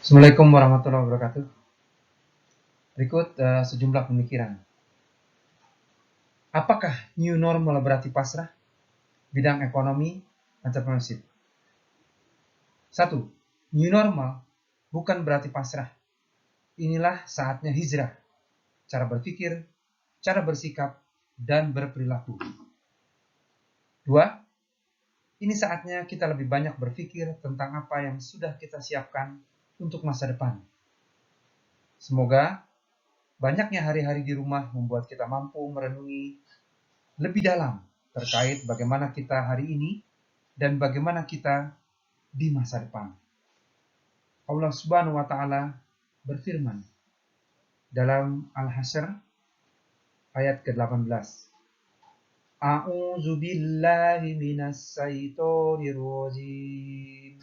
Assalamualaikum warahmatullahi wabarakatuh. Berikut sejumlah pemikiran. Apakah new normal berarti pasrah? Bidang ekonomi, entrepreneurship. 1. New normal bukan berarti pasrah. Inilah saatnya hijrah. Cara berpikir, cara bersikap, dan berperilaku. 2. Ini saatnya kita lebih banyak berpikir tentang apa yang sudah kita siapkan untuk masa depan. Semoga banyaknya hari-hari di rumah membuat kita mampu merenungi lebih dalam terkait bagaimana kita hari ini dan bagaimana kita di masa depan. Allah Subhanahu wa taala berfirman dalam Al-Hasyr ayat ke-18. A'udzu billahi minas syaitonir rajim.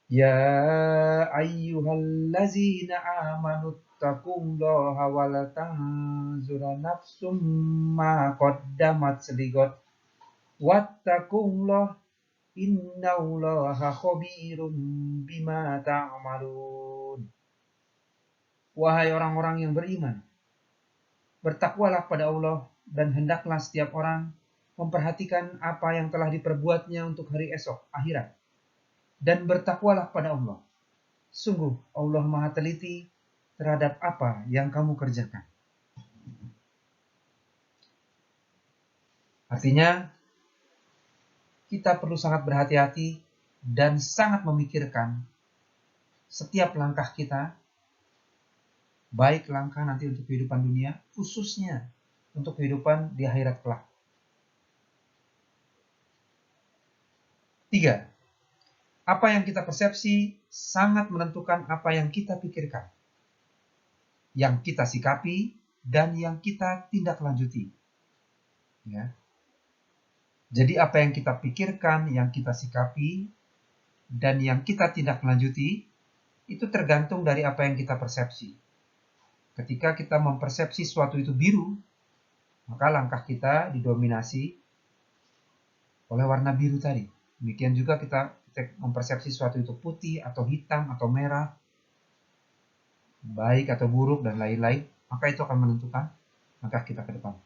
Ya ayyuhallazina amanu taqullaha wal tanzur nafsum ma qaddamat lighad wattaqullaha innallaha khabirum bima ta'malun. Wahai orang-orang yang beriman, bertakwalah pada Allah dan hendaklah setiap orang memperhatikan apa yang telah diperbuatnya untuk hari esok, akhirat. Dan bertakwalah pada Allah. Sungguh Allah Maha teliti terhadap apa yang kamu kerjakan. Artinya, kita perlu sangat berhati-hati dan sangat memikirkan setiap langkah kita, baik langkah nanti untuk kehidupan dunia, khususnya untuk kehidupan di akhirat kelak. 3. Apa yang kita persepsi sangat menentukan apa yang kita pikirkan, yang kita sikapi, dan yang kita tindak lanjuti. Ya. Jadi apa yang kita pikirkan, yang kita sikapi, dan yang kita tindak lanjuti, itu tergantung dari apa yang kita persepsi. Ketika kita mempersepsi sesuatu itu biru, maka langkah kita didominasi oleh warna biru tadi. Demikian juga kita mempersepsi sesuatu itu putih atau hitam atau merah, baik atau buruk dan lain-lain, maka itu akan menentukan langkah kita ke depan.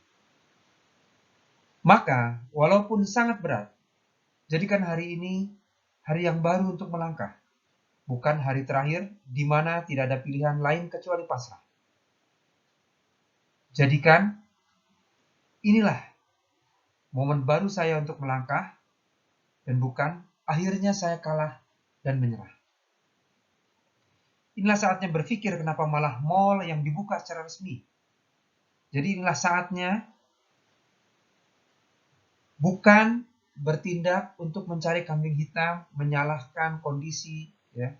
Maka, walaupun sangat berat, jadikan hari ini hari yang baru untuk melangkah, bukan hari terakhir di mana tidak ada pilihan lain kecuali pasrah. Jadikan inilah momen baru saya untuk melangkah, dan bukan akhirnya saya kalah dan menyerah. Inilah saatnya berpikir kenapa malah mall yang dibuka secara resmi. Jadi inilah saatnya bukan bertindak untuk mencari kambing hitam, menyalahkan kondisi, ya,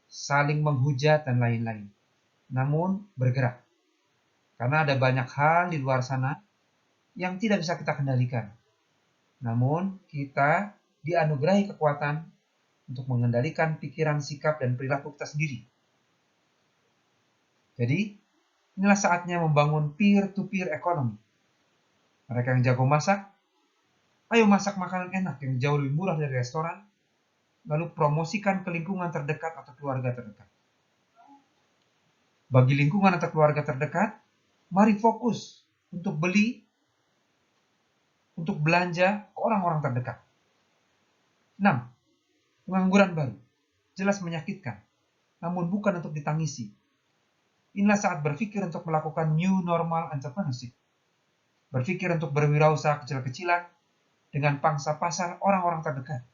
saling menghujat dan lain-lain. Namun bergerak. Karena ada banyak hal di luar sana yang tidak bisa kita kendalikan. Namun kita dianugerahi kekuatan untuk mengendalikan pikiran, sikap, dan perilaku kita sendiri. Jadi, inilah saatnya membangun peer-to-peer ekonomi. Mereka yang jago masak, ayo masak makanan enak yang jauh lebih murah dari restoran, lalu promosikan ke lingkungan terdekat atau keluarga terdekat. Bagi lingkungan atau keluarga terdekat, mari fokus untuk beli, untuk belanja ke orang-orang terdekat. 6. Pengangguran baru. Jelas menyakitkan, namun bukan untuk ditangisi. Inilah saat berpikir untuk melakukan new normal entrepreneurship. Berpikir untuk berwirausaha kecil-kecilan dengan pangsa pasar orang-orang terdekat.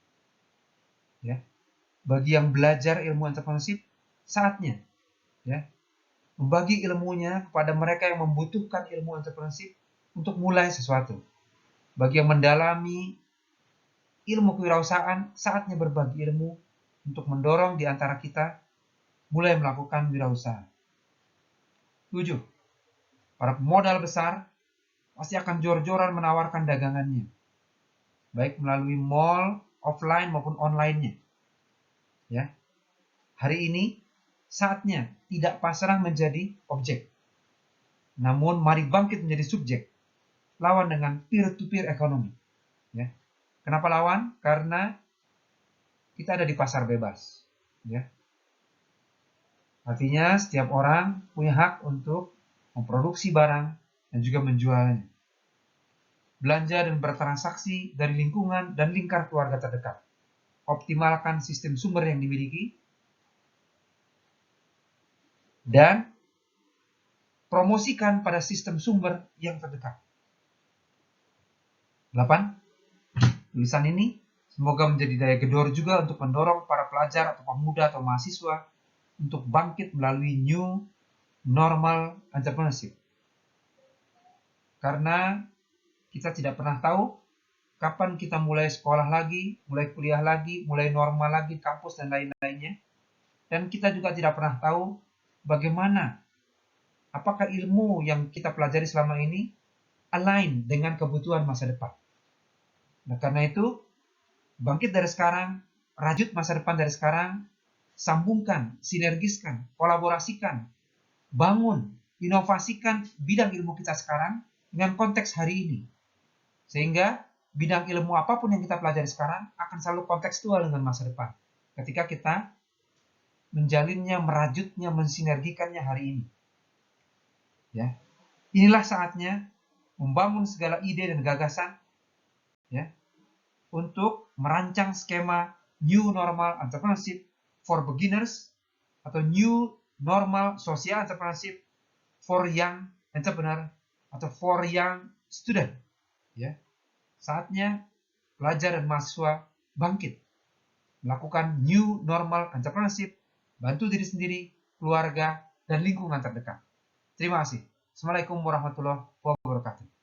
Ya. Bagi yang belajar ilmu entrepreneurship, saatnya ya, membagi ilmunya kepada mereka yang membutuhkan ilmu entrepreneurship untuk mulai sesuatu. Bagi yang mendalami ilmu kewirausahaan, saatnya berbagi ilmu untuk mendorong di antara kita mulai melakukan wirausaha. 7. Para pemodal besar pasti akan jor-joran menawarkan dagangannya, baik melalui mall, offline maupun online-nya. Ya. Hari ini saatnya tidak pasrah menjadi objek, namun mari bangkit menjadi subjek. Lawan dengan peer-to-peer ekonomi. Ya. Kenapa lawan? Karena kita ada di pasar bebas. Ya. Artinya setiap orang punya hak untuk memproduksi barang dan juga menjualnya. Belanja dan bertransaksi dari lingkungan dan lingkar keluarga terdekat. Optimalkan sistem sumber yang dimiliki dan promosikan pada sistem sumber yang terdekat. 8. Tulisan ini semoga menjadi daya gedor juga untuk mendorong para pelajar atau pemuda atau mahasiswa untuk bangkit melalui new normal entrepreneurship. Karena kita tidak pernah tahu kapan kita mulai sekolah lagi, mulai kuliah lagi, mulai normal lagi, kampus dan lain-lainnya. Dan kita juga tidak pernah tahu bagaimana, apakah ilmu yang kita pelajari selama ini align dengan kebutuhan masa depan. Nah, karena itu, bangkit dari sekarang, rajut masa depan dari sekarang, sambungkan, sinergiskan, kolaborasikan, bangun, inovasikan bidang ilmu kita sekarang dengan konteks hari ini. Sehingga bidang ilmu apapun yang kita pelajari sekarang akan selalu kontekstual dengan masa depan. Ketika kita menjalinnya, merajutnya, mensinergikannya hari ini. Ya. Inilah saatnya membangun segala ide dan gagasan ya, untuk merancang skema New Normal Entrepreneurship for Beginners atau New Normal Social Entrepreneurship for Young Entrepreneur atau for Young Student. Ya. Saatnya pelajar dan mahasiswa bangkit, melakukan New Normal Entrepreneurship, bantu diri sendiri, keluarga, dan lingkungan terdekat. Terima kasih. Assalamualaikum warahmatullahi wabarakatuh.